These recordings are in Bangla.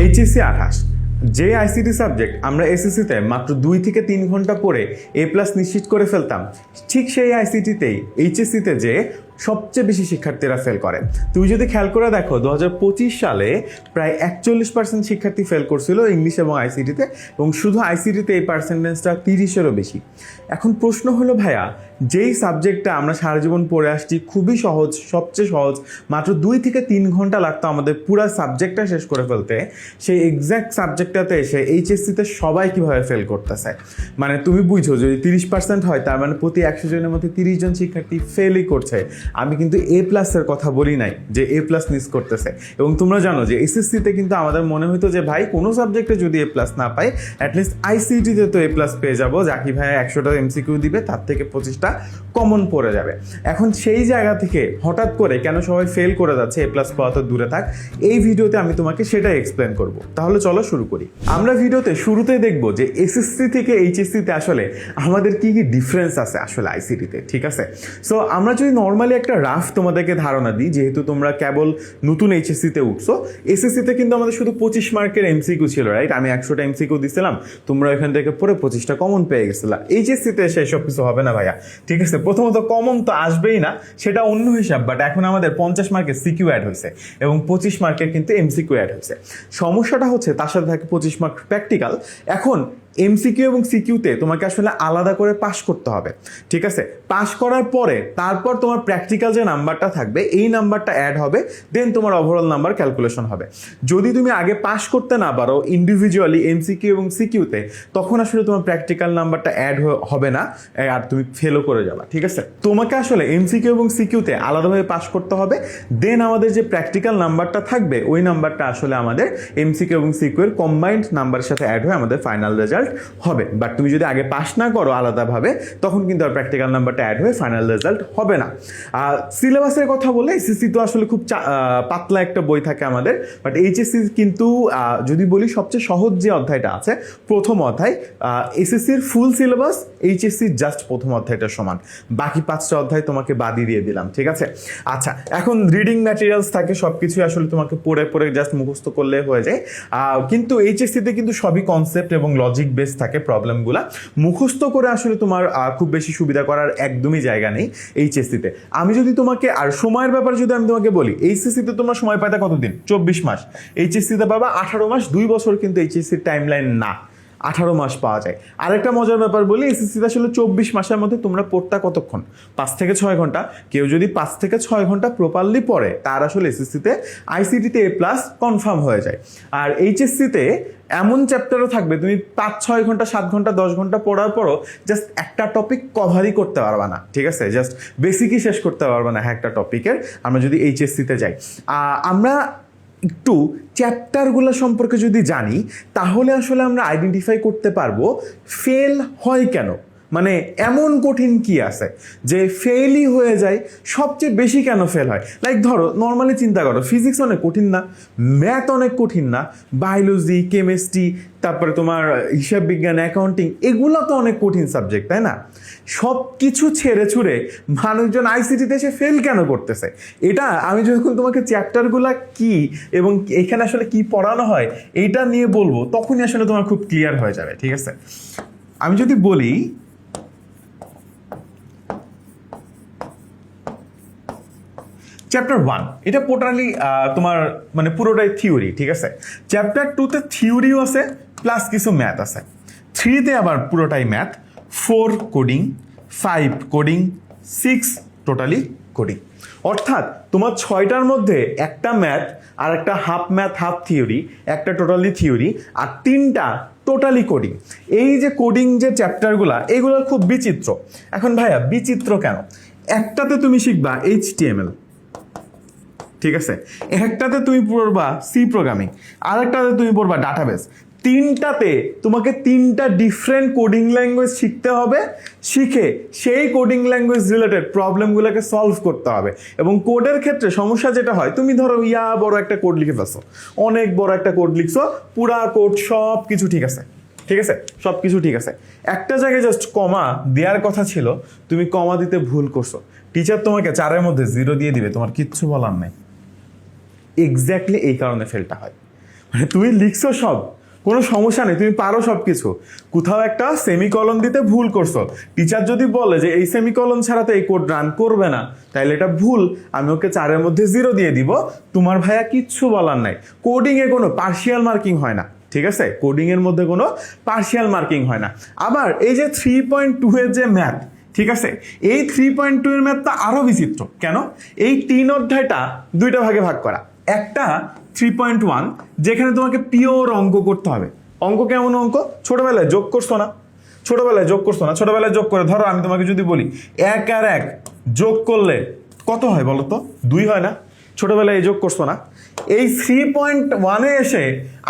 এইচএসসি 28 যে আইসিটি সাবজেক্ট আমরা এসএসসিতে মাত্র 2 থেকে 3 ঘন্টা পড়ে A+ নিশ্চিত করে ফেলতাম, ঠিক সেই আইসিটিতেই এইচএসসিতে যে সবচেয়ে বেশি শিক্ষার্থীরা ফেল করে। তুমি যদি খেয়াল করে দেখো 2025 সালে প্রায় 41% শিক্ষার্থী ফেল করছিল ইংলিশ এবং আইসিটিতে, এবং শুধু আইসিটিতে এই পার্সেন্টেজটা 30-এরও বেশি। এখন প্রশ্ন হলো ভাইয়া, যেই সাবজেক্টটা আমরা সারা জীবন পড়ে আসছি, খুবই সহজ, সবচেয়ে সহজ, মাত্র 2 থেকে 3 ঘন্টা লাগতো আমাদের পুরো সাবজেক্টটা শেষ করে ফেলতে, সেই এক্স্যাক্ট সাবজেক্টটাতে এসে এইচএসসিতে সবাই কীভাবে ফেল করতেছে। মানে তুমি বুঝো, যদি 30% হয় তার মানে প্রতি 100 জনের মধ্যে 30 জন শিক্ষার্থী ফেলই করছে। আমি কিন্তু A+-এর কথা বলি নাই যে A+ মিস করতেছে। এবং তোমরা জানো যে এসএসসিতে কিন্তু আমাদের মনে হতো যে ভাই কোনো সাবজেক্টে যদি A+ না পাই, অ্যাটলিস্ট আইসিটিতে তো A+ পেয়ে যাবো, জাকি ভাই 100টা এমসিকিউ দিবে, তার থেকে 25টা কমন পড়ে যাবে। এখন সেই জায়গা থেকে হঠাৎ করে কেন সবাই ফেল করে যাচ্ছে, A+ পাওয়া তো দূরে থাক, এই ভিডিওতে আমি তোমাকে সেটাই এক্সপ্লেন করব। তাহলে চলো শুরু করি। আমরা ভিডিওতে শুরুতেই দেখব যে এসএসসি থেকে এইচএসসিতে আসলে আমাদের কি কি ডিফারেন্স আছে আসলে আইসিটিতে, ঠিক আছে? সো আমরা যদি নর্মালি একটা রাফ তোমাদেরকে ধারণা দিই, যেহেতু তোমরা কেবল নতুন এইচএসসিতে উঠছো, এসএসসিতে কিন্তু আমাদের শুধু 25 মার্কের এমসিকিউ ছিল, রাইট? আমি 100টা এমসিকিউ দিছিলাম, তোমরা এখান থেকে পরে 25টা কমন পেয়ে গেছিলা। এইচএসসিতে এসে এসব কিছু হবে না ভাইয়া, ঠিক আছে? প্রথমত কমন তো আসবেই না, সেটা অন্য হিসাব, বাট এখন আমাদের 50 মার্কের সিকিউ অ্যাড হয়েছে এবং 25 মার্কের কিন্তু এমসিকিউ অ্যাড হয়েছে। সমস্যাটা হচ্ছে তার সাথে থাকে 25 মার্ক প্র্যাকটিক্যাল। এখন এমসিকিউ এবং সিকিউতে তোমাকে আসলে আলাদা করে পাস করতে হবে, ঠিক আছে? পাস করার পরে তারপর তোমার প্র্যাকটিক্যাল যে নাম্বারটা থাকবে, এই নাম্বারটা অ্যাড হবে, দেন তোমার ওভারঅল নাম্বার ক্যালকুলেশন হবে। যদি তুমি আগে পাস করতে না পারো ইন্ডিভিজুয়ালি এমসিকিউ এবং সিকিউতে, তখন আসলে তোমার প্র্যাকটিক্যাল নাম্বারটা অ্যাড হবে না, আর তুমি ফেলও করে যাবা, ঠিক আছে? তোমাকে আসলে এমসিকিউ এবং সিকিউতে আলাদাভাবে পাস করতে হবে, দেন আমাদের যে প্র্যাকটিক্যাল নাম্বারটা থাকবে, ওই নাম্বারটা আসলে আমাদের এমসিকিউ এবং সিকিউ এর কম্বাইন্ড নাম্বারের সাথে অ্যাড হয়ে আমাদের ফাইনাল রেজাল্ট হবে। বাট তুমি যদি আগে পাস না করো আলাদাভাবে, তখন কিন্তু আর প্র্যাকটিক্যাল নাম্বারটা অ্যাড হয়ে ফাইনাল রেজাল্ট হবে না। সিলেবাসের কথা বলে এসএসসি তো আসলে খুব পাতলা একটা বই থাকে আমাদের, বাট এইচএসসি কিন্তু যদি বলি সবচেয়ে সহজ যে অধ্যায়টা আছে, প্রথম অধ্যায়, এসএসসির ফুল সিলেবাস এইচএসসির জাস্ট প্রথম অধ্যায়টা সমান, বাকি 5টা অধ্যায় তোমাকে বাদই দিয়ে দিলাম, ঠিক আছে? আচ্ছা, এখন রিডিং ম্যাটেরিয়ালস থাকে, সব কিছুই আসলে তোমাকে পড়ে পড়ে জাস্ট মুখস্থ করলে হয়ে যায়, কিন্তু এইচএসসিতে কিন্তু সবই কনসেপ্ট এবং লজিক বেস থাকে। প্রবলেমগুলা মুখস্থ করে আসলে তোমার খুব বেশি সুবিধা করার একদমই জায়গা নেই এইচএসসিতে। আমি যদি তোমাকে আর সময়ের ব্যাপারে যদি আমি তোমাকে বলি, এইচএসসিতে তোমরা সময় পাইতে কতদিন? 24 মাস। এইচএসসিতে পাবা 18 মাস, 2 বছর কিন্তু এইচএসসির টাইম লাইন না, 18 মাস পাওয়া যায়। আরেকটা মজার ব্যাপার বলি, এসএসসিতে আসলে 24 মাসের মধ্যে তোমরা পড়তা কতক্ষণ? 5 থেকে 6 ঘন্টা। কেউ যদি 5 থেকে 6 ঘন্টা প্রপারলি পড়ে, তার আসলে এসএসসিতে আইসিটিতে A+ কনফার্ম হয়ে যায়। আর এইচএসসিতে এমন চ্যাপ্টারও থাকবে, তুমি 5-6 ঘন্টা, 7 ঘন্টা, 10 ঘন্টা পড়ার পরও জাস্ট একটা টপিক কভারই করতে পারবা না, ঠিক আছে? জাস্ট বেসিকই শেষ করতে পারবা না একটা টপিকের। আমরা যদি এইচএসসিতে যাই, আমরা একটু চ্যাপ্টারগুলো সম্পর্কে যদি জানি, তাহলে আসলে আমরা আইডেন্টিফাই করতে পারবো ফেল হয় কেন, মানে এমন কঠিন কি আছে যে ফেলই হয়ে যায়, সবচেয়ে বেশি কেন ফেল হয়। লাইক ধরো নর্মালি চিন্তা করো, ফিজিক্স অনেক কঠিন না, ম্যাথ অনেক কঠিন না, বায়োলজি, কেমিস্ট্রি, তারপরে তোমার হিসাব বিজ্ঞান, অ্যাকাউন্টিং, এগুলো তো অনেক কঠিন সাবজেক্ট, তাই না? সব কিছু ছেড়ে ছুড়ে মানুষজন আইসিটিতে এসে ফেল কেন করতেছে? এটা আমি যখন তোমাকে চ্যাপ্টারগুলা কি এবং এখানে আসলে কি পড়ানো হয় এইটা নিয়ে বলবো, তখনই আসলে তোমার খুব ক্লিয়ার হয়ে যাবে, ঠিক আছে? আমি যদি বলি চ্যাপ্টার 1, এটা টোটালি তোমার মানে পুরোটাই থিওরি, ঠিক আছে? চ্যাপ্টার 2তে থিওরিও আছে প্লাস কিছু ম্যাথ আছে, 3তে আবার পুরোটাই math, 4 coding, 5 coding, 6 totally coding. অর্থাৎ তোমার 6টার মধ্যে একটা ম্যাথ, আর একটা হাফ ম্যাথ হাফ থিওরি, একটা টোটালি থিওরি, আর 3টা টোটালি কোডিং। এই যে কোডিং যে চ্যাপ্টারগুলা, এগুলো খুব বিচিত্র। এখন ভাইয়া বিচিত্র কেন? একটাতে তুমি শিখবা HTML, ঠিক আছে? একটাতে তুমি পড়বা সি প্রোগ্রামিং, আরেকটাতে তুমি পড়বা ডাটাবেস। 3টাতে তোমাকে 3টা ডিফারেন্ট কোডিং ল্যাঙ্গুয়েজ শিখতে হবে, শিখে সেই কোডিং ল্যাঙ্গুয়েজ রিলেটেড প্রবলেমগুলোকে সলভ করতে হবে। এবং কোডের ক্ষেত্রে সমস্যা যেটা হয়, তুমি ধরো বড় একটা কোড লিখে ফেলছো, অনেক বড় একটা কোড লিখছো, পুরা কোড সব কিছু ঠিক আছে, ঠিক আছে? সব কিছু ঠিক আছে, একটা জায়গায় জাস্ট কমা দেওয়ার কথা ছিল, তুমি কমা দিতে ভুল করছো, টিচার তোমাকে 4-এর মধ্যে 0 দিয়ে দিবে, তোমার কিচ্ছু বলার নাই। এক্স্যাক্টলি এই কারণে ফেলটা হয়। মানে তুমি লিখছো সব, কোনো সমস্যা নেই, তুমি পারো সব কিছু, কোথাও একটা সেমিকলন দিতে ভুল করছো, টিচার যদি বলে যে এই সেমিকলন ছাড়া তো এই কোড রান করবে না, তাইলে এটা ভুল, আমি ওকে 4-এর মধ্যে 0 দিয়ে দিব, তোমার ভাইয়া কিচ্ছু বলার নাই। কোডিংয়ে কোনো পার্শিয়াল মার্কিং হয় না, ঠিক আছে, কোডিং এর মধ্যে কোনো পার্শিয়াল মার্কিং হয় না। আবার এই যে 3.2 এর যে ম্যাথ, ঠিক আছে, এই 3.2 এর ম্যাথটা আরো বিচিত্র। কেন? এই 3 অধ্যায়টা 2টা ভাগে ভাগ করা। একটা 3.1 যেখানে তোমাকে পিওর অঙ্ক করতে হবে। অঙ্ক কেমন অঙ্ক? ছোটবেলায় যোগ করছো না, ছোটবেলায় যোগ করে ধরো আমি তোমাকে যদি বলি 1 আর 1 যোগ করলে কত হয় বলো তো? 2 হয় না? ছোটবেলায় এই যোগ করছো না? এই 3.1-এ এসে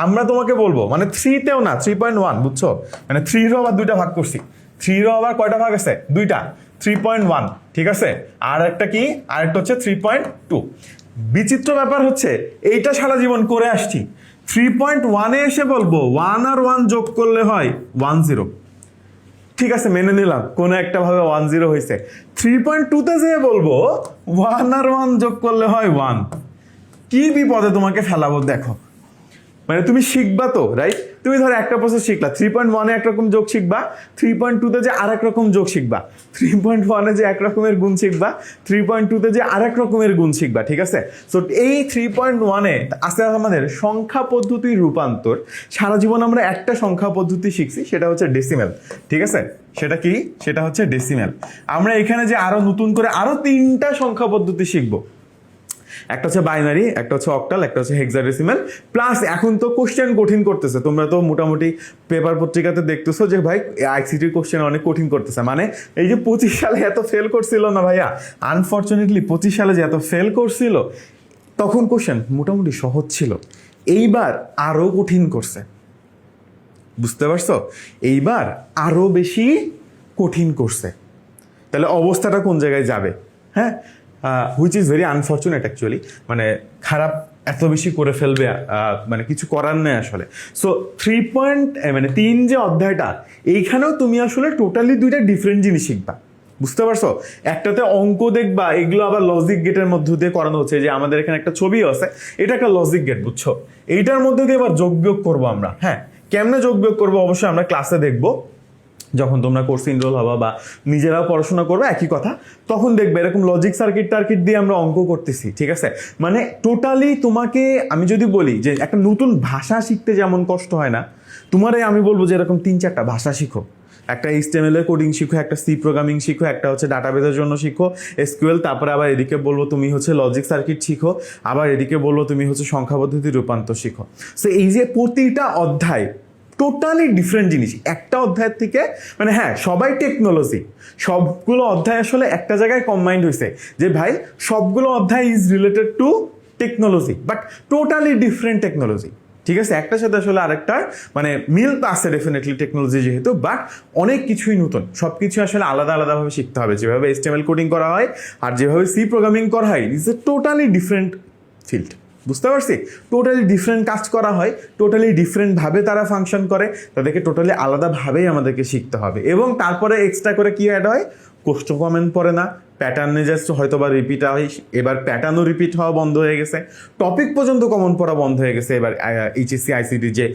আমরা তোমাকে বলবো, মানে 3-তেও না, 3.1, বুঝছো, মানে 3-রও আবার 2টা ভাগ করছি, 3-রও আবার কয়টা ভাগ আছে? 2টা, 3.1, ঠিক আছে, আর একটা কি, আরেকটা হচ্ছে 3.2। বিচিত্র ব্যাপার হচ্ছে এইটা সারা জীবন করে আসছি, 3.1-এ এসে বলবো 1 আর 1 যোগ করলে হয় 10, ঠিক আছে, মেনে নিলাম কোনো একটা ভাবে 10 হয়েছে। 3.2-তে যেয়ে বলবো 1 আর 1 যোগ করলে হয় 1। কি বিপদে তোমাকে ফেলাবো দেখো। মানে তুমি শিখবা তো, রাইট? তুমি ধরো একটা প্রসেস শিখলা, 3.1-এ একরকম যোগ শিখবা, 3.2-তে যে আরেক রকম যোগ শিখবা, 3.1-এ যে এক রকমের গুণ শিখবা, 3.2-তে যে আরেক রকমের গুণ শিখবা, ঠিক আছে। সো এই 3.1-এ আছে আমাদের সংখ্যা পদ্ধতির রূপান্তর। সারা জীবন আমরা একটা সংখ্যা পদ্ধতি শিখছি, সেটা হচ্ছে ডেসিমেল, ঠিক আছে। সেটা কি? সেটা হচ্ছে ডেসিমেল। আমরা এখানে যে আরো নতুন করে আরো 3টা সংখ্যা পদ্ধতি শিখবো। একটা হচ্ছে বাইনারি, একটা হচ্ছে অক্টাল, একটা হচ্ছে হেক্সাডেসিমাল। প্লাস এখন তো কোশ্চেন কঠিন করতেছে, তোমরা তো মোটামুটি পেপার পত্রিকাতে দেখতেছো যে ভাই আইসিটির কোশ্চেন অনেক কঠিন করতেছে। মানে এই যে 25 সালে এত ফেল করছিল না ভাইয়া, আনফর্চুনেটলি 25 সালে যে এত ফেল করছিল, তখন কোশ্চেন মোটামুটি সহজ ছিল, এইবার আরো কঠিন করছে, বুঝতে পারছো? এইবার আরো বেশি কঠিন করছে। তাহলে অবস্থাটা কোন জায়গায় যাবে? হ্যাঁ, which is very unfortunate actually. মানে খারাপ এত বেশি করে ফেলবে, মানে কিছু করার নেই আসলে। সো 3 যে অধ্যায়টা, এইখানেও তুমি আসলে টোটালি 2টা ডিফারেন্ট জিনিস শিখবা, বুঝতে পারছো? একটাতে অঙ্ক দেখবা, এগুলো আবার লজিক গেটের মধ্য দিয়ে করানো হচ্ছে, যে আমাদের এখানে একটা ছবি আছে, এটা একটা লজিক গেট, বুঝছো? এইটার মধ্যে দিয়ে আবার যোগ বিয়োগ করবো আমরা। হ্যাঁ, কেমনে যোগ বিয়োগ করবো অবশ্যই আমরা ক্লাসে দেখবো, যখন তোমরা কোর্সে ইনরোল হবা বা নিজেরাও পড়াশোনা করবে, একই কথা। তখন দেখবে এরকম লজিক সার্কিট টার্কিট দিয়ে আমরা অঙ্ক করতেছি, ঠিক আছে। মানে টোটালি তোমাকে আমি যদি বলি যে একটা নতুন ভাষা শিখতে যেমন কষ্ট হয় না, তোমারে আমি বলবো যে এরকম 3-4টা ভাষা শিখো। একটা HTML এর কোডিং শিখো, একটা সি প্রোগ্রামিং শিখো, একটা হচ্ছে ডাটাবেসের জন্য শিখো SQL, তারপরে আবার এদিকে বলবো তুমি হচ্ছে লজিক সার্কিট শিখো, আবার এদিকে বলবো তুমি হচ্ছে সংখ্যা পদ্ধতি রূপান্তর শিখো। সো এই যে প্রতিটা অধ্যায় টোটালি ডিফারেন্ট জিনিস একটা অধ্যায়ের থেকে। মানে হ্যাঁ, সবাই টেকনোলজি, সবগুলো অধ্যায় আসলে একটা জায়গায় কম্বাইন্ড হয়েছে যে ভাই সবগুলো অধ্যায় is related to technology, but totally different technology, ঠিক আছে। একটার সাথে আসলে আরেকটার মানে মিল তো আছে ডেফিনেটলি টেকনোলজি যেহেতু, বাট অনেক কিছুই নতুন, সব কিছু আসলে আলাদা আলাদাভাবে শিখতে হবে। যেভাবে HTML কোডিং করা হয় আর যেভাবে সি প্রোগ্রামিং করা হয়, is a totally different field, বুঝতে পারছি? টোটালি ডিফারেন্ট কাজ করা হয়, টোটালি ডিফারেন্টভাবে তারা ফাংশন করে, তাদেরকে টোটালি আলাদাভাবেই আমাদেরকে শিখতে হবে। এবং তারপরে এক্সট্রা করে কি অ্যাড হয়? কোশ্চেন কমেন্ট পড়ে না, প্যাটার্নে জাস্ট হয়তো বা রিপিট হয়, এবার প্যাটার্নও রিপিট হওয়া বন্ধ হয়ে গেছে, টপিক পর্যন্ত কমন পড়া বন্ধ হয়ে গেছে। এবার HSC ICT যে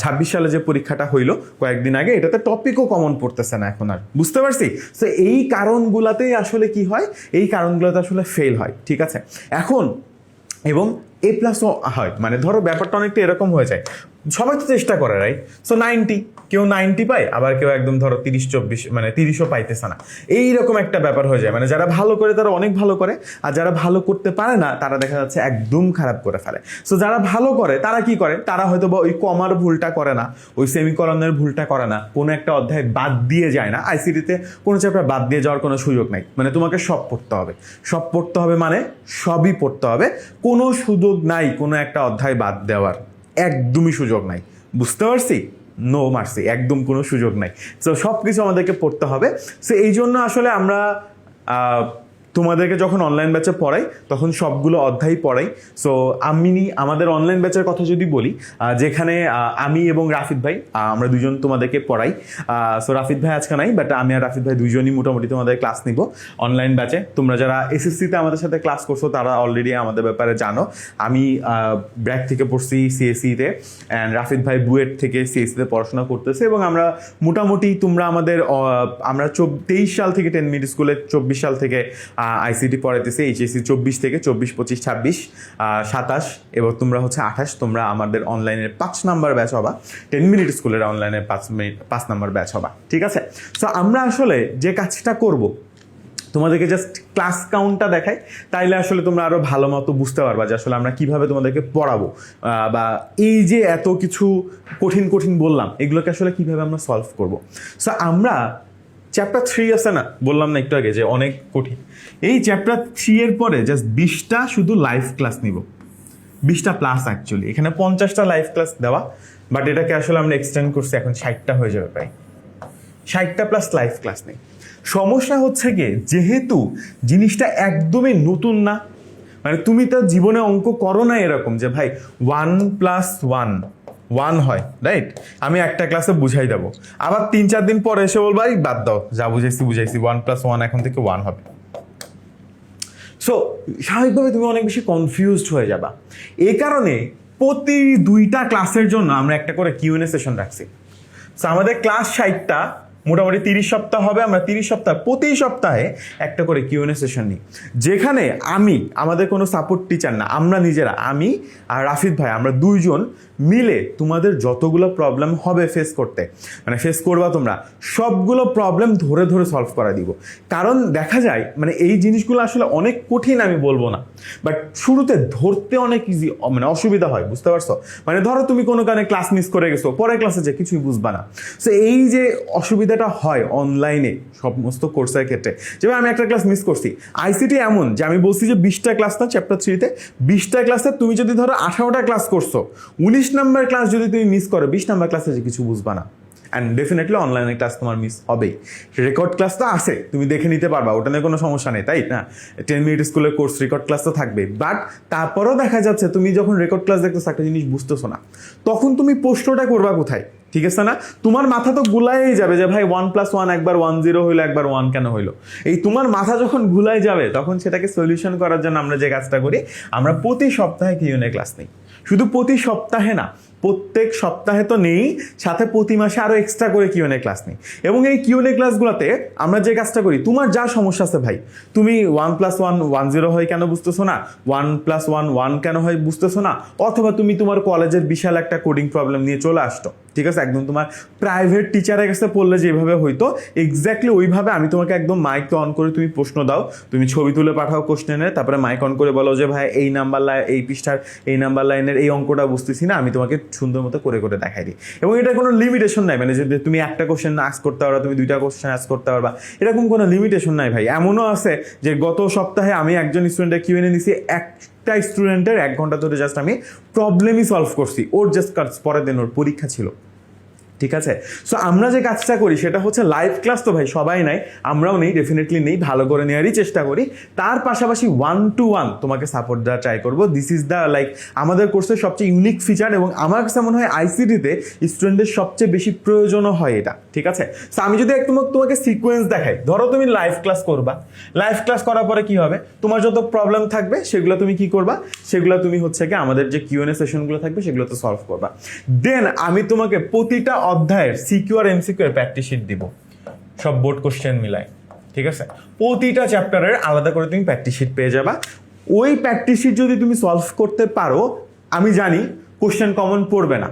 26 সালে যে পরীক্ষাটা হইলো কয়েকদিন আগে, এটাতে টপিকও কমন পড়তেছে না এখন আর, বুঝতে পারছি? সো এই কারণগুলোতেই আসলে কি হয়, এই কারণগুলোতে আসলে ফেল হয়, ঠিক আছে। এখন এবং A+ও হয়, মানে ধরো ব্যাপারটা অনেকটা এরকম হয়ে যায়, সবাই তো চেষ্টা করে, রাইট? সো 90, কেউ 90 পায়, আবার কেউ একদম ধরো 30-40 মানে 30ও পাইতেছে না, এইরকম একটা ব্যাপার হয়ে যায়। মানে যারা ভালো করে তারা অনেক ভালো করে, আর যারা ভালো করতে পারে না তারা দেখা যাচ্ছে একদম খারাপ করে ফেলে। সো যারা ভালো করে তারা কি করে, তারা হয়তো বা ওই কমার ভুলটা করে না, ওই সেমিকলনের ভুলটা করে না, কোনো একটা অধ্যায় বাদ দিয়ে যায় না। আইসিটিতে কোনো চ্যাপ্টার বাদ দিয়ে যাওয়ার কোনো সুযোগ নাই, মানে তোমাকে সব পড়তে হবে, সব পড়তে হবে, মানে সবই পড়তে হবে, কোনো সুযোগ নাই কোনো একটা অধ্যায় বাদ দেওয়ার, একদমই সুযোগ নাই, বুঝতে পারছি? নো মার্সি, একদম কোনো সুযোগ নাই। সো সব কিছু আমাদেরকে পড়তে হবে। সো এই জন্য আসলে আমরা তোমাদেরকে যখন অনলাইন ব্যাচে পড়াই তখন সবগুলো অধ্যায় পড়াই। সো আমাদের অনলাইন ব্যাচের কথা যদি বলি, যেখানে আমি এবং রাফিদ ভাই আমরা দুজন তোমাদেরকে পড়াই। সো রাফিদ ভাই আজকে নাই, বাট আমি আর রাফিদ ভাই দুজনই মোটামুটি তোমাদের ক্লাস নিব অনলাইন ব্যাচে। তোমরা যারা এসএসসিতে আমাদের সাথে ক্লাস করছো তারা অলরেডি আমাদের ব্যাপারে জানো। আমি ব্র্যাক থেকে পড়ছি সিএসসিতে, অ্যান্ড রাফিদ ভাই বুয়েট থেকে সিএসসিতে পড়াশোনা করতেছে। এবং আমরা মোটামুটি তোমরা আমরা 23 সাল থেকে 10 মিনিট স্কুলে, 24 সাল থেকে আইসিটি পড়াইতেছে, এইচএসসি 24 থেকে 24, 25, 26, 27 এবং তোমরা হচ্ছে 28। তোমরা আমাদের অনলাইনের 5 নাম্বার ব্যাচ হবা, 10 মিনিট স্কুলের অনলাইনের 5 নাম্বার ব্যাচ হবা, ঠিক আছে? সো আমরা আসলে যে কাজটা করব, তোমাদেরকে জাস্ট ক্লাস কাউন্টটা দেখাই, তাইলে আসলে তোমরা আরও ভালো মতো বুঝতে পারবা যে আসলে আমরা কীভাবে তোমাদেরকে পড়াবো, বা এই যে এত কিছু কঠিন কঠিন বললাম এগুলোকে আসলে কীভাবে আমরা সলভ করব। সো আমরা চ্যাপ্টার 3 আছে না, বললাম না একটু আগে যে অনেক কঠিন, এই চ্যাপ্টার 3 এর পরে জাস্ট 20টা শুধু লাইভ ক্লাস নিব, 20টা প্লাস অ্যাকচুয়ালি এখানে 50টা লাইভ ক্লাস দেওয়া, বাট এটাকে আসলে আমরা এক্সটেন্ড করছি, এখন 60টা হয়ে যাবে প্রায়। 60টা প্লাস লাইভ ক্লাস নেই। সমস্যা হচ্ছে গিয়ে যেহেতু জিনিসটা একদমই নতুন না, মানে তুমি তো জীবনে অঙ্ক করো না এরকম যে ভাই 1 + 1 হয়, রাইট? আমি একটা ক্লাসে বুঝাই দেবো, আবার 3-4 দিন পরে এসে বলবো এই বাদ দাও, যা বুঝাইছি 1 + 1 এখন থেকে 1 হবে। সো স্বাভাবিকভাবে তুমি অনেক বেশি কনফিউজড হয়ে যাবা। এই কারণে প্রতি 2টা ক্লাসের জন্য আমরা একটা করে কিউএনএ সেশন রাখছি। সো আমাদের ক্লাস 60টা, মোটামুটি 30 সপ্তাহ হবে। আমরা 30 সপ্তাহ, প্রতি সপ্তাহে একটা করে কিউএনএ সেশন নিই, যেখানে আমাদের কোনো সাপোর্ট টিচার না, আমরা নিজেরা, আমি আর রাফিদ ভাই, আমরা দুইজন মিলে তোমাদের যতগুলো প্রবলেম হবে ফেস করবা তোমরা, সবগুলো প্রবলেম ধরে ধরে সলভ করা দিব। কারণ দেখা যায় মানে এই জিনিসগুলো আসলে অনেক কঠিন আমি বলবো না, বাট শুরুতে ধরতে অনেক ইজি, মানে অসুবিধা হয়, বুঝতে পারছো? মানে ধরো তুমি কোনো কারণে ক্লাস মিস করে গেছো, পরের ক্লাসে যে কিছুই বুঝবা না। সো এই যে অসুবিধাটা হয় অনলাইনে সমস্ত কোর্সের ক্ষেত্রে, যেমন আমি একটা ক্লাস মিস করছি, আইসিটি এমন যে আমি বলছি যে 20টা ক্লাস না চ্যাপ্টার 3-তে, 20টা ক্লাসে তুমি যদি ধরো 18টা ক্লাস করছো, 19 নাম্বার ক্লাস যদি তুমি মিস করো, 20 নাম্বার ক্লাসে যে কিছু বুঝবা না। অ্যান্ড ডেফিনেটলি অনলাইনে ক্লাস তোমার মিস হবেই। রেকর্ড ক্লাস তো আছে, তুমি দেখে নিতে পারবা, ওটা নিয়ে কোনো সমস্যা নেই, তাই না? 10 মিনিট স্কুলের কোর্স রেকর্ড ক্লাস তো থাকবে। বাট তারপরেও দেখা যাচ্ছে তুমি যখন রেকর্ড ক্লাস দেখতেছো একটা জিনিস বুঝতেছো না, তখন তুমি প্রশ্নটা করবা কোথায়? ঠিক আছে না? তোমার মাথা তো গুলাই যাবে যে ভাই 1 + 1 একবার 10 হইলো, একবার 1 কেন হইলো। এই তোমার মাথা যখন গুলাই যাবে তখন সেটাকে সলিউশন করার জন্য আমরা যে কাজটা করি, আমরা প্রতি সপ্তাহে কিউএনএ ক্লাস নিই। শুধু প্রতি সপ্তাহে না, প্রত্যেক সপ্তাহে তো নেই, সাথে প্রতি মাসে আরো এক্সট্রা করে কিউএনএ ক্লাস নেই। এবং এই কিউএনএ ক্লাসগুলোতে আমরা যে কাজটা করি, তোমার যা সমস্যা আছে ভাই, তুমি 1 + 1 10 হয় কেন বুঝতেছো না, 1 + 1 1 কেন হয় বুঝতেছো না, অথবা তুমি তোমার কলেজের বিশাল একটা কোডিং প্রবলেম নিয়ে চলে আসতো, ঠিক আছে, একদম তোমার প্রাইভেট টিচারের কাছে পড়লে যেভাবে হইতো এক্স্যাক্টলি ওইভাবে আমি তোমাকে একদম মাইক অন করে তুমি প্রশ্ন দাও, তুমি ছবি তুলে পাঠাও কোশ্চেনের, তারপরে মাইক অন করে বলো যে ভাই এই নাম্বার লাইন, এই পৃষ্ঠার এই নাম্বার লাইনের এই অঙ্কটা বুঝতেছি না, আমি তোমাকে সুন্দর মতো করে করে দেখাই দিই। এবং এটা কোনো লিমিটেশন নাই, মানে যে তুমি একটা কোশ্চেন আস্ক করতে পারবা, তুমি 2টা কোশ্চেন আস্ক করতে পারবা, এরকম কোনো লিমিটেশন নাই ভাই। এমনও আছে যে গত সপ্তাহে আমি একজন স্টুডেন্টের কিউএনএ নিছি, একটা স্টুডেন্টের 1 ঘন্টা ধরে জাস্ট আমি প্রবলেমই সলভ করছি, ওর জাস্ট পরের দিন ওর পরীক্ষা ছিল, ঠিক আছে? সো আমরা যে কাজটা করি সেটা হচ্ছে লাইভ ক্লাস তো ভাই সবাই নাই, আমরাও নেই, ডেফিনেটলি নেই, ভালো করে নেওয়ারই চেষ্টা করি। তার পাশাপাশি 1-to-1 তোমাকে সাপোর্ট দেওয়ার ট্রাই করবো। দিস ইজ দ্য আমাদের কোর্সের সবচেয়ে ইউনিক ফিচার, এবং আমার কাছে মনে হয় আইসিটিতে স্টুডেন্টদের সবচেয়ে বেশি প্রয়োজনও হয় এটা, ঠিক আছে? সো আমি যদি একদম তোমাকে সিকোয়েন্স দেখাই, ধরো তুমি লাইভ ক্লাস করবা, লাইভ ক্লাস করার পরে কি হবে, তোমার যত প্রবলেম থাকবে সেগুলো তুমি কি করবা, সেগুলো তুমি হচ্ছে কি আমাদের যে কিউএনএ সেশনগুলো থাকবে সেগুলো তো সলভ করবা। দেন আমি তোমাকে প্রতিটা অধ্যায়ের সিকিউ আর এমসিকিউ এর প্র্যাকটিস শিট দিব, সব বোর্ড কোশ্চেন মিলায়, ঠিক আছে? প্রতিটা চ্যাপ্টারের আলাদা করে তুমি প্র্যাকটিস শিট পেয়ে যাবা। ওই প্র্যাকটিস শিট যদি তুমি সলভ করতে পারো, আমি জানি কোশ্চেন কমন পড়বে না,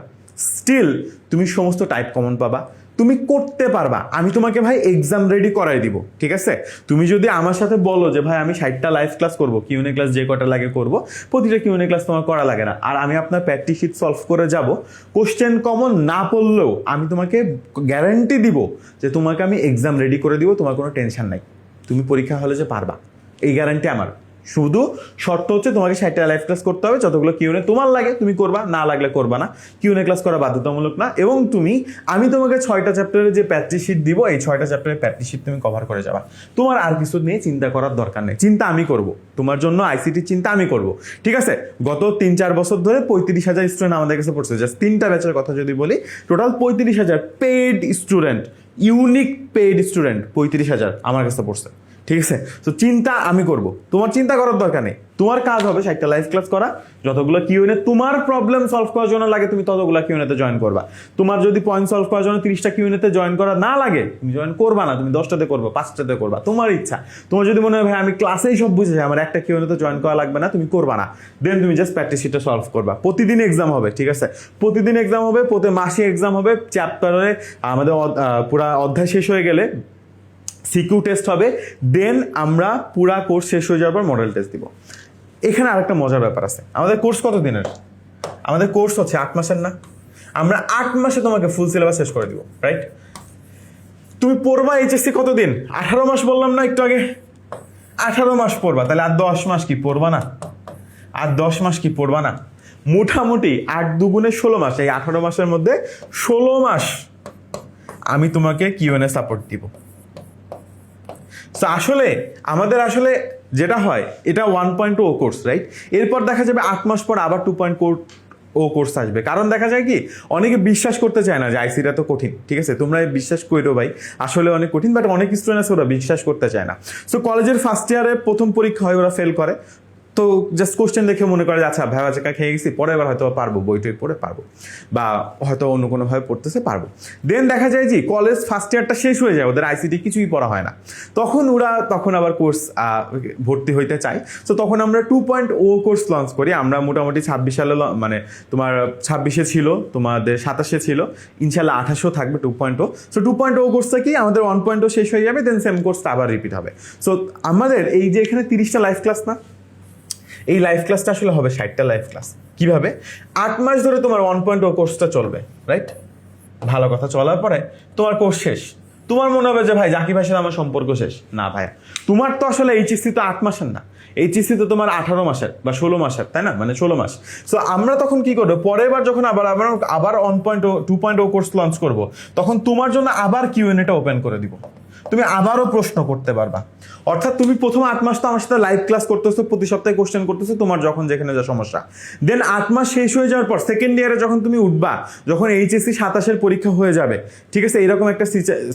স্টিল তুমি সমস্ত টাইপ কমন পাবা, তুমি করতে পারবা। আমি তোমাকে ভাই এক্সাম রেডি করাই দিব, ঠিক আছে? তুমি যদি আমার সাথে বলো যে ভাই আমি 60টা লাইভ ক্লাস করবো, কিউএনএ ক্লাস যে কটা লাগে করবো, প্রতিটা কিউএনএ ক্লাস তোমার করা লাগে না, আর আমি আপনার প্র্যাকটিস শিট সলভ করে যাব, কোশ্চেন কমন না পড়লেও আমি তোমাকে গ্যারান্টি দিব যে তোমাকে আমি এক্সাম রেডি করে দিব, তোমার কোনো টেনশন নাই, তুমি পরীক্ষা হলে যে পারবা, এই গ্যারান্টি আমার, শুধু শর্ত হচ্ছে তোমাকে 60টা লাইভ ক্লাস করতে হবে, যতগুলো কিউএনএ তোমার লাগে তুমি করবা, না লাগলে করবা না। কিউএনএ ক্লাস করা বাধ্যতামূলক না। এবং আমি তোমাকে 6টা চ্যাপ্টারের যে প্র্যাকটিস শিট দিব, এই 6টা চ্যাপ্টারের প্র্যাকটিস শিট তুমি কভার করে যাবা। তোমার আর কিছু নিয়ে চিন্তা করার দরকার নেই, চিন্তা আমি করব তোমার জন্য, আইসিটির চিন্তা আমি করব, ঠিক আছে? গত 3-4 বছর ধরে 35,000 স্টুডেন্ট আমাদের কাছে পড়ছে, জাস্ট 3টা ব্যাচের কথা যদি বলি, total 35,000 paid student, unique paid student 35,000 আমার কাছে পড়ছে, ঠিক আছে? তো চিন্তা আমি করব, তোমার চিন্তা করার দরকার নেই। তোমার কাজ হবে 60টা লাইভ ক্লাস করা, যতগুলো কিউএনএ তোমার প্রবলেম সলভ করার জন্য লাগে তুমি ততগুলো কিউএনএতে জয়েন করবা। তোমার যদি পয়েন্ট সলভ করার জন্য 30টা কিউএনএতে জয়েন করা না লাগে, তুমি জয়েন করবা না, তুমি 10টাতে করবা, 5টাতে করবা, তোমার ইচ্ছা। তোমার যদি মনে হয় ভাই আমি ক্লাসেই সব বুঝেছি, আমার একটা কিউএনএতে জয়েন করা লাগবে না, তুমি করবা না, দেন তুমি জাস্ট প্র্যাকটিস শিটটা সলভ করবা। প্রতিদিন এক্সাম হবে, ঠিক আছে? প্রতিদিন এক্সাম হবে, প্রতি মাসে এক্সাম হবে। চ্যাপ্টারে আমাদের পুরা অধ্যায় শেষ হয়ে গেলে সিকিউ টেস্ট হবে, দেন আমরা পুরা কোর্স শেষ হয়ে যাওয়ার পর মডেল টেস্ট দিব। এখানে আরেকটা মজার ব্যাপার আছে, আমাদের কোর্স কত দিনের? আমাদের কোর্স হচ্ছে 8 মাসের না? আমরা 8 মাসে তোমাকে ফুল সিলেবাস শেষ করে দিব, রাইট? তুমি পড়বা এইচএসসি কতদিন? 18 মাস বললাম না একটু আগে? 18 মাস পড়বা, তাহলে আর 10 মাস কি পড়বা না? আর 10 মাস কি পড়বা না? মোটামুটি 8 দুগুণে 16 মাস, এই 18 মাসের মধ্যে 16 মাস আমি তোমাকে কিউএনএ সাপোর্ট দিব। তো আসলে আমাদের যেটা হয়, এটা 1.0 কোর্স, রাইট? এরপর দেখা যাবে 8 মাস পর আবার 2.0 কোর্স আসবে। কারণ দেখা যায় কি, অনেকে বিশ্বাস করতে চায় না যে আইসিটা তো কঠিন, ঠিক আছে? তোমরা বিশ্বাস করো ভাই, আসলে অনেক কঠিন, বাট অনেক স্টুডেন্ট আছে ওরা বিশ্বাস করতে চায় না। সো কলেজের ফার্স্ট ইয়ারে প্রথম পরীক্ষা হয়, ওরা ফেল করে, তো জাস্ট কোশ্চেন দেখে মনে করে আচ্ছা ভেবা চাকা খেয়ে গেছি, পরে এবার হয়তো পারবো, বই টই পড়ে পারবো, বা হয়তো অন্য কোনোভাবে পড়তেছে পারবো। দেন দেখা যায় যে কলেজ ফার্স্ট ইয়ারটা শেষ হয়ে যায়, ওদের আইসিটি কিছুই পড়া হয় না, তখন আবার কোর্স ভর্তি হইতে চায়। তো তখন আমরা 2.0 কোর্স লঞ্চ করি। আমরা মোটামুটি 26 সালে, মানে তোমার 26-এ ছিল, তোমাদের 27-এ ছিল, ইনশাল্লাহ 28-এও থাকবে 2.0। সো 2.0 কোর্সটা কি, আমাদের 1.0 শেষ হয়ে যাবে, দেন সেম কোর্সটা আবার রিপিট হবে। সো আমাদের এই যে এখানে 30টা লাইভ ক্লাস না, এই লাইভ ক্লাসটা আসলে হবে 60টা লাইভ ক্লাস। কিভাবে? 8 মাস ধরে তোমার 1.0 কোর্সটা চলবে, রাইট? ভালো কথা, চলার পরে তোমার কোর্স শেষ। তোমার মনে হবে যে ভাই জাকির ভাইয়ের সাথে আমার সম্পর্ক শেষ। না ভাইয়া, তোমার তো আসলে এইচএসসি তো 8 মাসের না, এইচএসসি তো তোমার 18 মাসের বা 16 মাসের, তাই না? মানে 16 মাস। সো আমরা তখন কি করবো, পরের বার যখন আবার 2.0 কোর্স লঞ্চ করবো, তখন তোমার জন্য আবার কিউএনএটা ওপেন করে দিব, তুমি আবারও প্রশ্ন করতে পারবা। অর্থাৎ তুমি প্রথম 8 মাস তো আমার সাথে লাইভ ক্লাস করতেছো, প্রতি সপ্তাহে কোশ্চেন করতেছো, তোমার যখন যেখানে যা সমস্যা। দেন 8 মাস শেষ হয়ে যাওয়ার পর সেকেন্ড ইয়ারে যখন তুমি উঠবা, যখন এইচএসসি 27-এর পরীক্ষা হয়ে যাবে, ঠিক আছে, এরকম একটা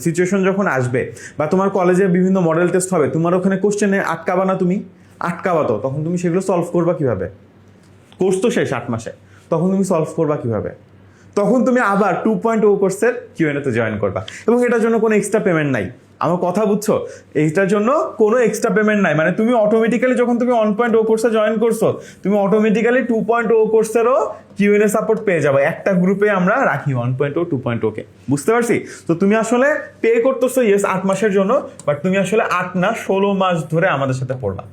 সিচুয়েশন যখন আসবে, বা তোমার কলেজে বিভিন্ন মডেল টেস্ট হবে, তোমার ওখানে কোশ্চেনে আটকাবা না, তুমি আটকাবা তো, তখন তুমি সেগুলো সলভ করবা কিভাবে? কোর্স তো শেষ 8 মাসে, তখন তুমি সলভ করবা কিভাবে? তখন তুমি আবার 2.0 কোর্সের কিউএনএতে জয়েন করবা, এবং এটার জন্য কোনো এক্সট্রা পেমেন্ট নাই। আমার কথা বুঝছো? এইটার জন্য কোনো এক্সট্রা পেমেন্ট নাই, মানে তুমি অটোমেটিক্যালি যখন তুমি 1.0 কোর্সে জয়েন করছো, তুমি অটোমেটিক্যালি 2.0 কোর্সেরও কিউএনএ সাপোর্ট পেয়ে যাবে। একটা গ্রুপে আমরা রাখি 1.0 2.0 কে, বুঝতে পারছি? তো তুমি আসলে পে করতেছো ইয়েস 8 মাসের জন্য, বাট তুমি আসলে 8 না 16 মাস ধরে আমাদের সাথে পড়বা।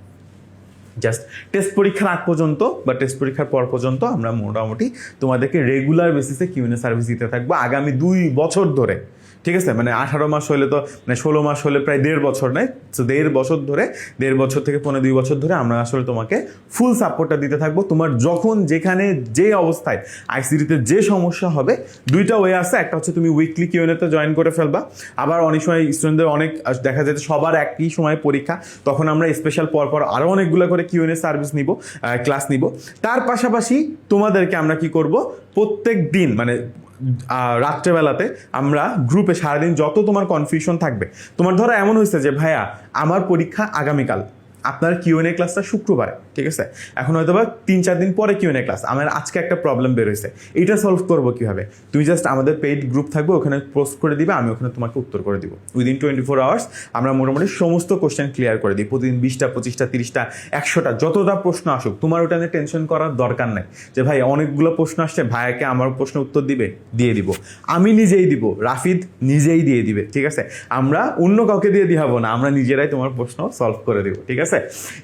জাস্ট টেস্ট পরীক্ষার আগ পর্যন্ত বা টেস্ট পরীক্ষার পর পর্যন্ত আমরা মোটামুটি তোমাদেরকে রেগুলার বেসিসে কিউএনএ সার্ভিস দিতে থাকবো আগামী 2 বছর ধরে, ঠিক আছে? মানে 18 মাস হলে তো, মানে 16 মাস হলে প্রায় 1.5 বছর নেই, তো 1.5 বছর ধরে, 1.5 বছর থেকে 2 বছর ধরে আমরা আসলে তোমাকে ফুল সাপোর্টটা দিতে থাকবো। তোমার যখন যেখানে যে অবস্থায় আইসিটিতে যে সমস্যা হবে, 2টা ওয়ে আছে। একটা হচ্ছে তুমি উইকলি কিউএনএতে জয়েন করে ফেলবা, আবার অনেক সময় স্টুডেন্টদের অনেক দেখা যায় সবার একই সময় পরীক্ষা, তখন আমরা স্পেশাল পরপর আরও অনেকগুলো করে কিউএনএ সার্ভিস নিব, ক্লাস নিব। তার পাশাপাশি তোমাদেরকে আমরা কি করব, প্রত্যেক দিন মানে রাত্রেবেলাতে আমরা গ্রুপে সারাদিন যত তোমার কনফিউশন থাকবে, তোমার ধরো এমন হয়েছে যে ভাইয়া আমার পরীক্ষা আগামীকাল, আপনার কিউএনএ ক্লাসটা শুক্রবারে, ঠিক আছে, এখন হয়তো বা 3-4 দিন পরে কিউএনএ ক্লাস, আমার আজকে একটা প্রবলেম বের হয়েছে, এইটা সলভ করবো কিভাবে? তুমি জাস্ট আমাদের পেইড গ্রুপ থাকবে, ওখানে পোস্ট করে দিবে, আমি ওখানে তোমাকে উত্তর করে দিব। উইদিন 24 আওয়ার্স আমরা মোটামুটি সমস্ত কোশ্চেন ক্লিয়ার করে দিই। প্রতিদিন 20টা 25টা 30টা 100টা যতটা প্রশ্ন আসুক, তোমার ওটা নিয়ে টেনশন করার দরকার নেই যে ভাই অনেকগুলো প্রশ্ন আসছে, ভাইয়াকে আমার প্রশ্ন উত্তর দিবে, দিয়ে দিব, আমি নিজেই দিব, রাফিদ নিজেই দিয়ে দিবে, ঠিক আছে? আমরা অন্য কাউকে দিয়ে দিহাবো না, আমরা নিজেরাই তোমার প্রশ্ন সলভ করে দিব, ঠিক আছে?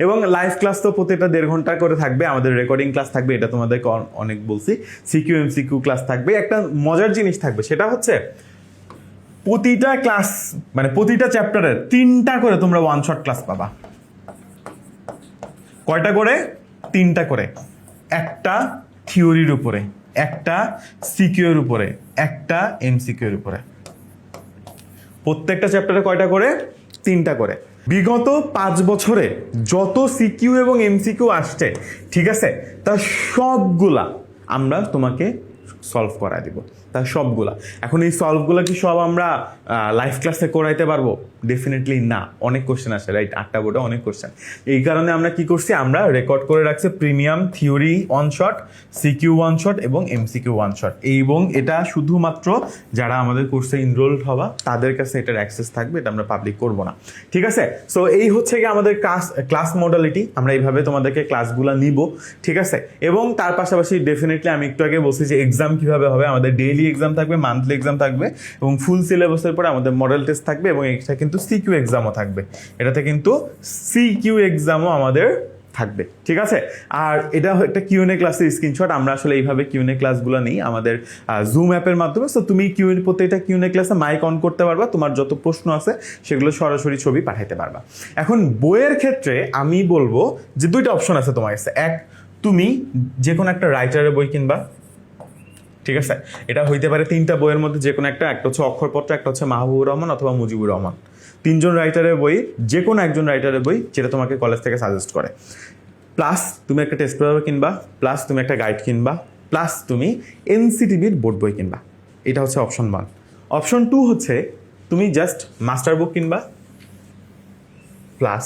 এবং লাইভ ক্লাস তো প্রতিটা 1.5 ঘন্টা করে থাকবে, আমাদের রেকর্ডিং ক্লাস থাকবে, এটা তোমাদেরকে অনেক বলছি। সিকিউ এমসিকিউ ক্লাস থাকবে। একটা মজার জিনিস থাকবে, সেটা হচ্ছে প্রতিটা ক্লাস মানে প্রতিটা চ্যাপ্টারের 3টা করে তোমরা ওয়ান শট ক্লাস পাবা। কয়টা করে? 3টা করে। একটা থিওরির উপরে, একটা সিকিউ এর উপরে, একটা এমসিকিউ এর উপরে। প্রত্যেকটা চ্যাপ্টারে কয়টা করে? 3টা করে। বিগত 5 বছরে যত সিকিউ এবং এমসিকিউ আসছে, ঠিক আছে, তা সবগুলা আমরা তোমাকে সলভ করায় দিব, তার সবগুলা। এখন এই সলভগুলা কি সব আমরা লাইভ ক্লাসে করাইতে পারবো? ডেফিনেটলি না, অনেক কোশ্চেন আসে, রাইট? 8টা বোর্ডে অনেক কোশ্চেন। এই কারণে আমরা কি করছি, আমরা রেকর্ড করে রাখছি premium theory 1 shot, CQ 1 shot এবং এমসিকিউ 1 শট। এবং এটা শুধুমাত্র যারা আমাদের কোর্সে ইনরোলড হওয়া তাদের কাছে এটার অ্যাক্সেস থাকবে, এটা আমরা পাবলিক করব না, ঠিক আছে? সো এই হচ্ছে কি আমাদের ক্লাস মডালিটি, আমরা এইভাবে তোমাদেরকে ক্লাসগুলো নিব, ঠিক আছে? এবং তার পাশাপাশি ডেফিনেটলি আমি একটু আগে বলছি যে এক্সাম কিভাবে হবে, আমাদের ডেইলি এক্সাম থাকবে, মান্থলি এক্সাম থাকবে, এবং ফুল সিলেবাসের পরে আমাদের মডেল টেস্ট থাকবে, এবং এটা কিন্তু সিকিউ এক্সামও থাকবে, এটাতে কিন্তু সিকিউ এক্সামও আমাদের থাকবে, ঠিক আছে? আর এটা একটা কিউএনএ ক্লাসের স্ক্রিনশট। আমরা আসলে এইভাবে কিউএনএ ক্লাসগুলো নিই আমাদের জুম অ্যাপের মাধ্যমে। সো তুমি প্রত্যেকটা কিউএনএ ক্লাসে মাইক অন করতে পারবা, তোমার যত প্রশ্ন আছে সেগুলো সরাসরি ছবি পাঠাইতে পারবা। এখন বইয়ের ক্ষেত্রে আমি বলবো যে 2টা অপশন আছে তোমার কাছে। এক, তুমি যে কোনো একটা রাইটারের বই কিনবা, ঠিক আছে? এটা হইতে পারে 3টা বইয়ের মধ্যে যে কোনো একটা হচ্ছে অক্ষরপত্র, একটা হচ্ছে মাহবুবুর রহমান অথবা মুজিবুর রহমান। 3জন রাইটারের বই, যে কোনো একজন রাইটারের বই যেটা তোমাকে কলেজ থেকে সাজেস্ট করে। প্লাস তুমি একটা টেস্ট পেপার কিনবা, প্লাস তুমি একটা গাইড কিনবা, প্লাস তুমি এনসিটিভির বোর্ড বই কিনবা। এটা হচ্ছে অপশন 1। অপশন 2 হচ্ছে তুমি জাস্ট মাস্টার বুক কিনবা, প্লাস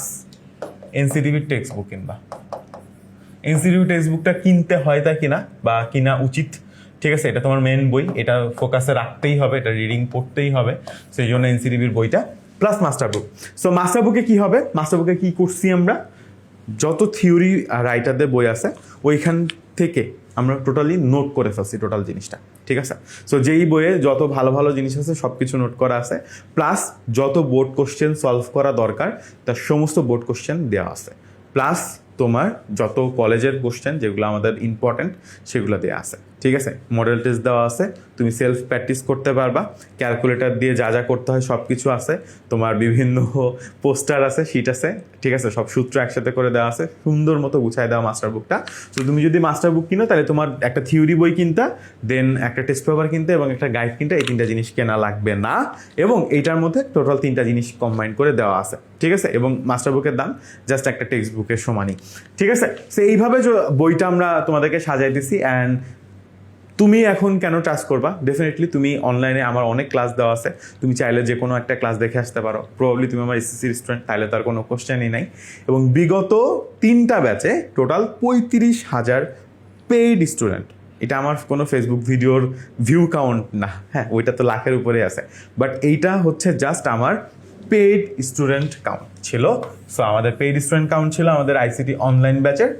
এনসিটিভির টেক্সট বুক কিনবা। এনসিটিভি টেক্সট বুকটা কিনতে হয় তা কিনা বা কিনা উচিত, ঠিক আছে? এটা তোমার মেন বই, এটা ফোকাসে রাখতেই হবে, এটা রিডিং পড়তেই হবে, সেই জন্য এনসিটিভির বইটা প্লাস মাস্টার বুক। সো মাস্টার বুকে কি হবে? মাস্টার বুকে কি করছি আমরা, যত থিওরি রাইটারদের বই আছে ওইখান থেকে আমরা টোটালি নোট করে ফেলছি টোটাল জিনিসটা, ঠিক আছে? সো যেই বইয়ে যত ভালো ভালো জিনিস আছে সব কিছু নোট করা আছে, প্লাস যত বোর্ড কোশ্চেন সলভ করা দরকার তার সমস্ত বোর্ড কোশ্চেন দেওয়া আছে, প্লাস তোমার যত কলেজের কোশ্চেন যেগুলো আমাদের ইম্পর্টেন্ট সেগুলো দেওয়া আছে, ঠিক আছে? মডেল টেস্ট দেওয়া আছে, তুমি সেলফ প্র্যাকটিস করতে পারবা, ক্যালকুলেটর দিয়ে যা যা করতে হয় সব কিছু আছে, তোমার বিভিন্ন পোস্টার আছে, শিট আছে, ঠিক আছে? সব সূত্র একসাথে করে দেওয়া আছে, সুন্দর মতো গুছায় দেওয়া মাস্টার বুকটা। তো তুমি যদি মাস্টার বুক কিনো তাহলে তোমার একটা থিওরি বই কিনতে, দেন একটা টেস্ট পেপার কিনতে এবং একটা গাইড কিনতে, এই 3টা জিনিস কেনা লাগবে না, এবং এইটার মধ্যে টোটাল 3টা জিনিস কম্বাইন করে দেওয়া আছে, ঠিক আছে? এবং মাস্টার বুকের দাম জাস্ট একটা টেক্সট বুকের সমানই, ঠিক আছে? সো এইভাবে বইটা আমরা তোমাদেরকে সাজাই দিছি। অ্যান্ড তুমি এখন কেন ট্রাস্ট করবা? ডেফিনেটলি তুমি অনলাইনে আমার অনেক ক্লাস দেওয়া আছে, তুমি চাইলে যে কোনো একটা ক্লাস দেখে আসতে পারো। প্রবাবলি তুমি আমার এসএসসির স্টুডেন্ট, তাহলে তার কোনো কোশ্চেনই নাই। এবং বিগত 3টা ব্যাচে টোটাল 35,000 পেইড স্টুডেন্ট। এটা আমার কোনো ফেসবুক ভিডিওর ভিউ কাউন্ট না, হ্যাঁ, ওইটা তো লাখের উপরে আছে, বাট এইটা হচ্ছে জাস্ট আমার পেইড স্টুডেন্ট কাউন্ট ছিল। সো আমাদের পেইড স্টুডেন্ট কাউন্ট ছিল আমাদের আইসিটি অনলাইন ব্যাচের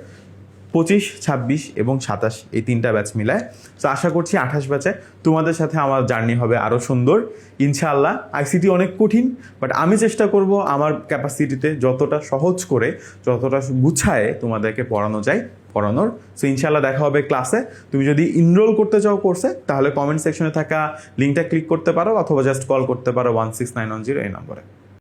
25, 26 এবং 27, এই 3টা ব্যাচ মিলায়। তো আশা করছি 28 ব্যাচে তোমাদের সাথে আমার জার্নি হবে আরও সুন্দর ইনশাআল্লাহ। আইসিটি অনেক কঠিন, বাট আমি চেষ্টা করব আমার ক্যাপাসিটিতে যতটা সহজ করে, যতটা গুছায় তোমাদেরকে পড়ানো যায় পড়ানোর। সো ইনশাআল্লাহ দেখা হবে ক্লাসে। তুমি যদি ইনরোল করতে চাও কোর্সে তাহলে কমেন্ট সেকশনে থাকা লিঙ্কটা ক্লিক করতে পারো, অথবা জাস্ট কল করতে পারো 16910 এই নম্বরে।